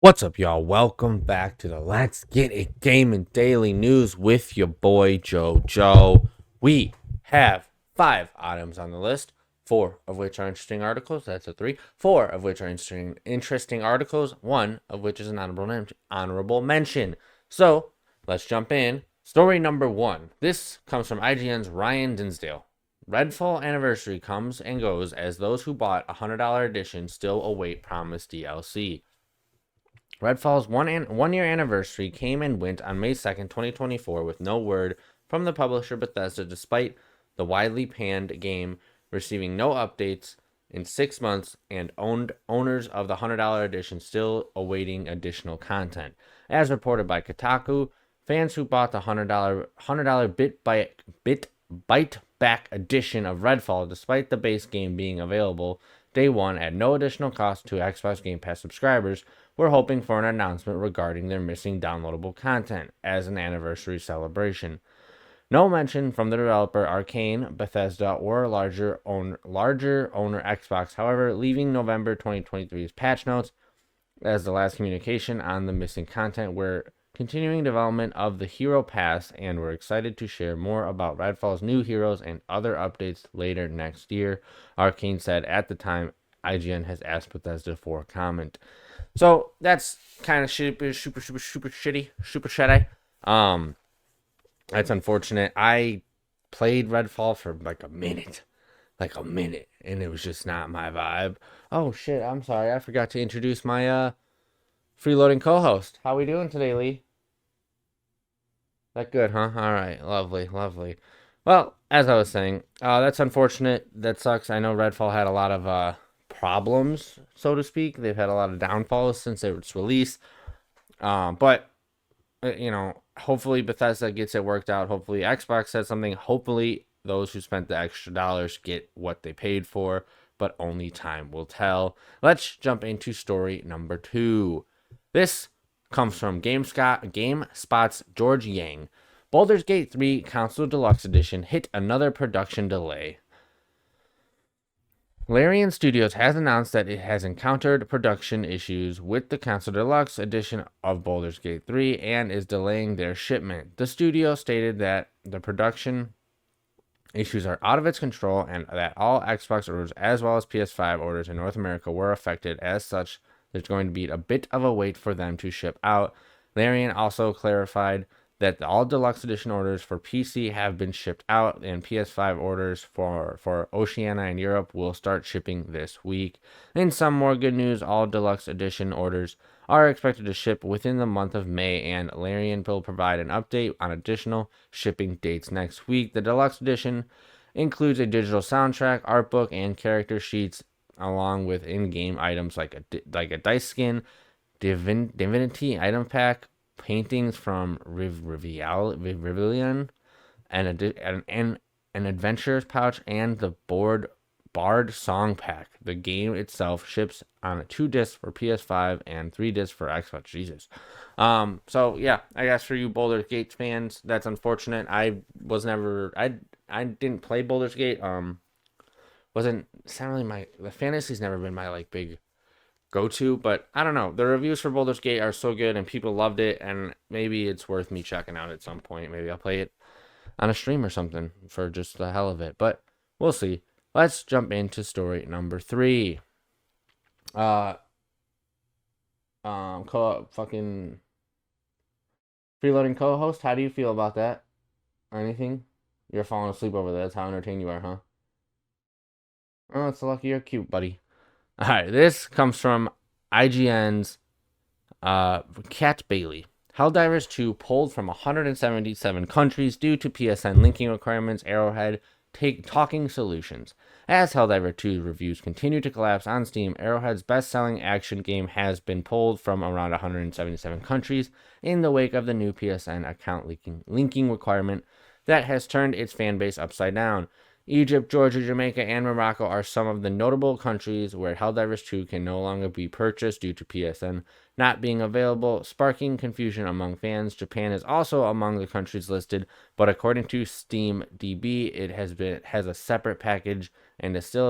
What's up, y'all? Welcome back to the Let's Get It Gaming Daily News with your boy Joe. We have 5 items on the list, 4 of which are interesting articles. That's a 3. 4 of which are interesting articles. 1 of which is an honorable mention. So let's jump in. Story number 1. This comes from IGN's Ryan Dinsdale. Redfall anniversary comes and goes as those who bought a $100 edition still await promised DLC. Redfall's one-year anniversary came and went on May 2nd, 2024, with no word from the publisher Bethesda, despite the widely panned game receiving no updates in 6 months and owners of the $100 edition still awaiting additional content. As reported by Kotaku, fans who bought the $100 bite back edition of Redfall, despite the base game being available day one at no additional cost to Xbox Game Pass subscribers, were hoping for an announcement regarding their missing downloadable content as an anniversary celebration. No mention from the developer Arcane, Bethesda, or larger owner Xbox, however, leaving November 2023's patch notes as the last communication on the missing content. We're continuing development of the Hero Pass, and we're excited to share more about Redfall's new heroes and other updates later next year, Arcane said. At the time, IGN has asked Bethesda for a comment. So that's kind of super shitty. That's unfortunate. I played Redfall for like a minute, and it was just not my vibe. Oh shit, I'm sorry, I forgot to introduce my freeloading co-host. How we doing today, Lee? That good, huh? All right, lovely. Well, as I was saying, that's unfortunate. That sucks. I know Redfall had a lot of problems, so to speak. They've had a lot of downfalls since its release. But hopefully Bethesda gets it worked out. Hopefully Xbox says something. Hopefully those who spent the extra dollars get what they paid for, but only time will tell. Let's jump into story number 2. This comes from GameSpot's George Yang. Baldur's Gate 3 Console Deluxe Edition hit another production delay. Larian Studios has announced that it has encountered production issues with the Console Deluxe Edition of Baldur's Gate 3 and is delaying their shipment. The studio stated that the production issues are out of its control and that all Xbox orders as well as PS5 orders in North America were affected. As such, there's going to be a bit of a wait for them to ship out. Larian also clarified that all Deluxe Edition orders for PC have been shipped out, and PS5 orders for Oceania and Europe will start shipping this week. In some more good news, all Deluxe Edition orders are expected to ship within the month of May, and Larian will provide an update on additional shipping dates next week. The Deluxe Edition includes a digital soundtrack, art book, and character sheets, along with in-game items like a dice skin, divinity item pack, paintings from Rivelion, and an adventurer's pouch, and the Bard song pack. The game itself ships on 2 discs for PS5 and 3 discs for Xbox. Jesus. So yeah, I guess for you Baldur's Gate fans, that's unfortunate. I didn't play Baldur's Gate. It's not really the fantasy's never been my big go-to, but I don't know. The reviews for Baldur's Gate are so good and people loved it, and maybe it's worth me checking out at some point. Maybe I'll play it on a stream or something for just the hell of it, but we'll see. Let's jump into story number 3. Fucking freeloading co-host, how do you feel about that? Or anything? You're falling asleep over there. That's how entertained you are, huh? Oh, it's lucky you're cute, buddy. All right, this comes from IGN's Kat Bailey. Helldivers 2 pulled from 177 countries due to PSN linking requirements, Arrowhead talking solutions. As Helldivers 2 reviews continue to collapse on Steam, Arrowhead's best-selling action game has been pulled from around 177 countries in the wake of the new PSN account linking requirement that has turned its fanbase upside down. Egypt, Georgia, Jamaica, and Morocco are some of the notable countries where Helldivers 2 can no longer be purchased due to PSN not being available, sparking confusion among fans. Japan is also among the countries listed, but according to SteamDB, it has a separate package and is still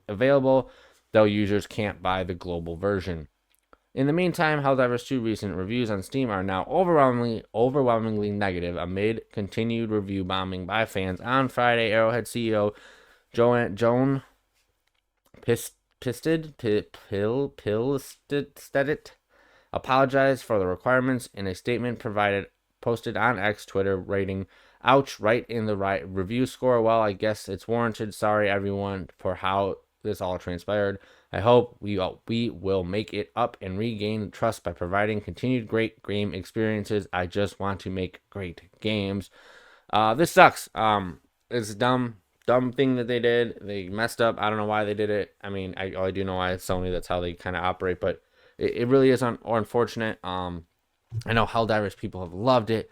available, though users can't buy the global version. In the meantime, Helldivers 2 recent reviews on Steam are now overwhelmingly negative amid continued review bombing by fans. On Friday, Arrowhead CEO Joan Pisted apologized for the requirements in a statement posted on X Twitter, rating "ouch" right in the right review score. Well, I guess it's warranted. Sorry everyone for how this all transpired. I hope we will make it up and regain trust by providing continued great game experiences. I just want to make great games. This sucks. It's a dumb thing that they did. They messed up. I don't know why they did it. I mean, I do know why it's Sony. That's how they kind of operate. But it really is unfortunate. I know Helldivers people have loved it.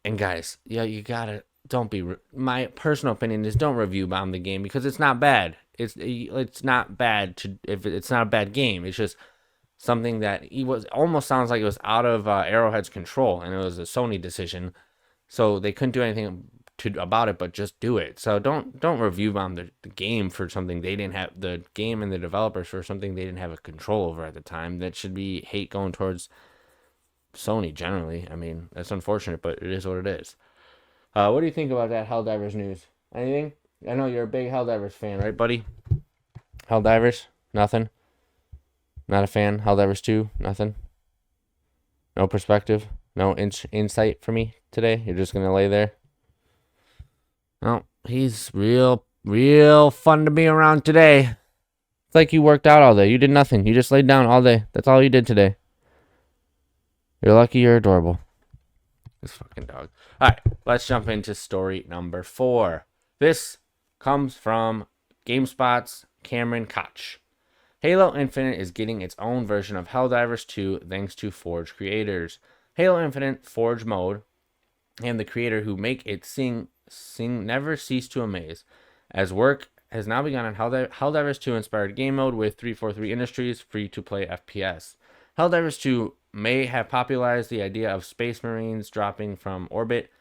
And guys, yeah, you gotta don't be. My personal opinion is don't review bomb the game because it's not bad. It's not bad if it's not a bad game. It's just something that almost sounds like it was out of Arrowhead's control, and it was a Sony decision, so they couldn't do anything about it but just do it. So don't review bomb the game for something they didn't have, the game and the developers for something they didn't have a control over at the time. That should be hate going towards Sony generally. I mean, that's unfortunate, but it is what it is. What do you think about that Helldivers news? Anything? I know you're a big Helldivers fan, right, buddy? Helldivers? Nothing? Not a fan? Helldivers 2? Nothing? No perspective? No insight for me today? You're just going to lay there? No, he's real fun to be around today. It's like you worked out all day. You did nothing. You just laid down all day. That's all you did today. You're lucky you're adorable. This fucking dog. All right, let's jump into story number 4. This comes from GameSpot's Cameron Koch. Halo Infinite is getting its own version of Helldivers 2 thanks to Forge creators. Halo Infinite Forge mode and the creator who make it sing never cease to amaze, as work has now begun on Helldivers 2 inspired game mode with 343 Industries free-to-play FPS. Helldivers 2 may have popularized the idea of space marines dropping from orbit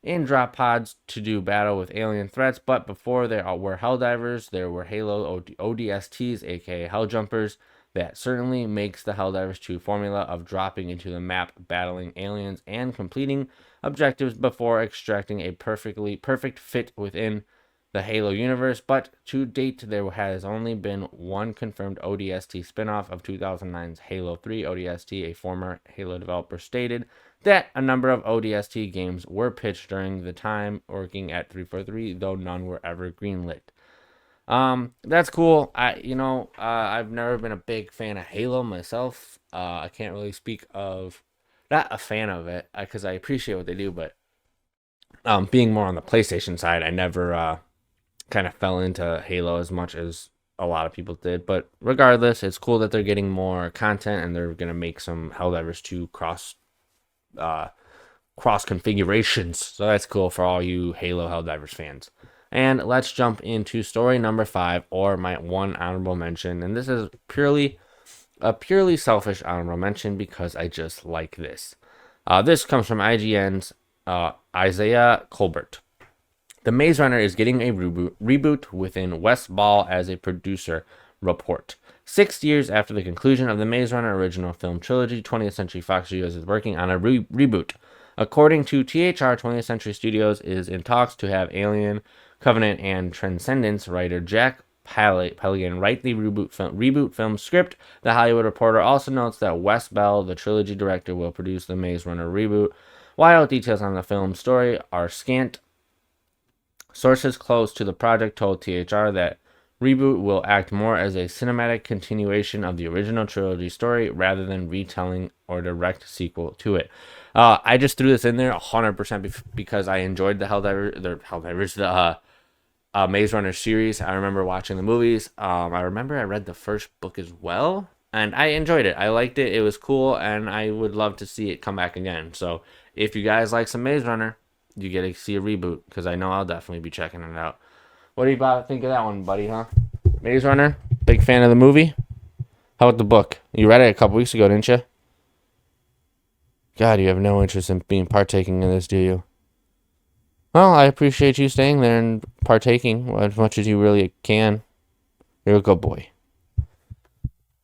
in drop pods to do battle with alien threats, but before there were Helldivers, there were Halo ODSTs, aka Helljumpers. That certainly makes the Helldivers 2 formula of dropping into the map, battling aliens, and completing objectives before extracting a perfect fit within the Halo universe. But to date, there has only been one confirmed ODST spinoff of 2009's Halo 3 ODST. A former Halo developer stated that a number of ODST games were pitched during the time working at 343, though none were ever greenlit. That's cool. I've never been a big fan of Halo myself. I can't really speak of, not a fan of it, because I appreciate what they do, but being more on the PlayStation side, I never kind of fell into Halo as much as a lot of people did. But regardless, it's cool that they're getting more content and they're gonna make some Helldivers 2 cross configurations. So that's cool for all you Halo Helldivers fans. And let's jump into story number 5, or my one honorable mention. And this is a purely selfish honorable mention because I just like this. This comes from IGN's Isaiah Colbert. The Maze Runner is getting a reboot within Wes Ball as a producer report. 6 years after the conclusion of the Maze Runner original film trilogy, 20th Century Fox Studios is working on a reboot. According to THR, 20th Century Studios is in talks to have Alien, Covenant, and Transcendence writer Jack Peligan write the reboot film script. The Hollywood Reporter also notes that Wes Bell, the trilogy director, will produce the Maze Runner reboot. While details on the film's story are scant, sources close to the project told THR that reboot will act more as a cinematic continuation of the original trilogy story rather than retelling or direct sequel to it. I just threw this in there 100% because I enjoyed the Maze Runner series. I remember watching the movies. I remember I read the first book as well, and I enjoyed it. I liked it. It was cool, and I would love to see it come back again. So if you guys like some Maze Runner, you get to see a reboot, because I know I'll definitely be checking it out. What do you think of that one, buddy, huh? Maze Runner? Big fan of the movie? How about the book? You read it a couple weeks ago, didn't you? God, you have no interest in partaking in this, do you? Well, I appreciate you staying there and partaking as much as you really can. You're a good boy.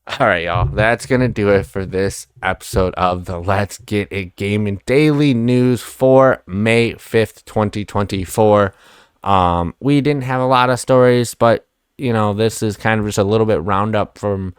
All right, y'all. That's going to do it for this episode of the Let's Get It Gaming Daily News for May 5th, 2024. We didn't have a lot of stories, but, this is kind of just a little bit roundup from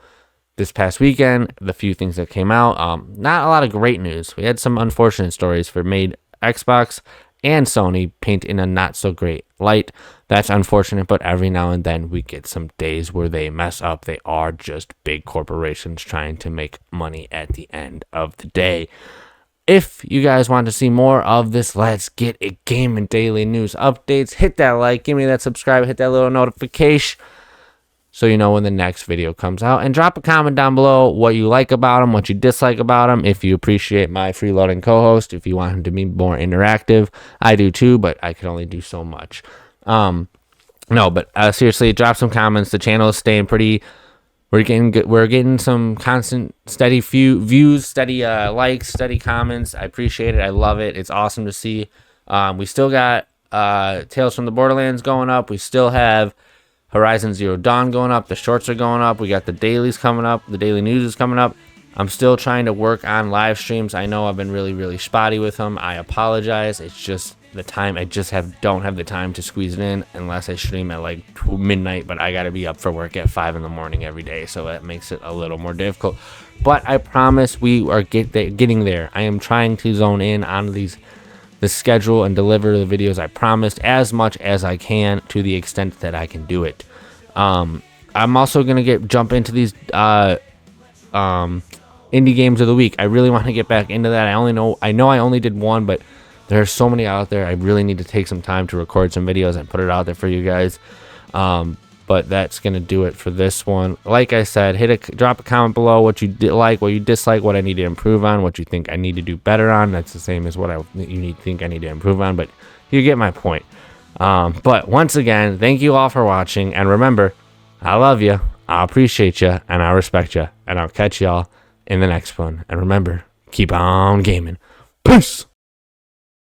this past weekend, the few things that came out. Not a lot of great news. We had some unfortunate stories for made Xbox and Sony paint in a not so great light. That's unfortunate, but every now and then we get some days where they mess up. They are just big corporations trying to make money at the end of the day. If you guys want to see more of this Let's Get It Gaming Daily News updates, hit that like, give me that subscribe, hit that little notification so you know when the next video comes out. And drop a comment down below what you like about them, what you dislike about them. If you appreciate my freeloading co-host, if you want him to be more interactive, I do too, but I can only do so much. Seriously, drop some comments. The channel is staying pretty. We're getting good. We're getting some constant, steady views, steady likes, steady comments. I appreciate it. I love it. It's awesome to see. We still got Tales from the Borderlands going up. We still have Horizon Zero Dawn going up. The shorts are going up. We got the dailies coming up. The daily news is coming up. I'm still trying to work on live streams. I know I've been really, really spotty with them. I apologize. It's just the time. I just don't have the time to squeeze it in unless I stream at like midnight. But I got to be up for work at 5 in the morning every day, so that makes it a little more difficult. But I promise we are getting there. I am trying to zone in on the schedule and deliver the videos I promised as much as I can to the extent that I can do it. I'm also gonna jump into these indie games of the week. I really want to get back into that. I know I only did one, but there's so many out there. I really need to take some time to record some videos and put it out there for you guys. But that's gonna do it for this one. Like I said, drop a comment below what you like, what you dislike, what I need to improve on, what you think I need to do better on. That's the same as what think I need to improve on, but you get my point. But once again, thank you all for watching, and remember, I love you, I appreciate you, and I respect you, and I'll catch y'all in the next one. And remember, keep on gaming. Peace.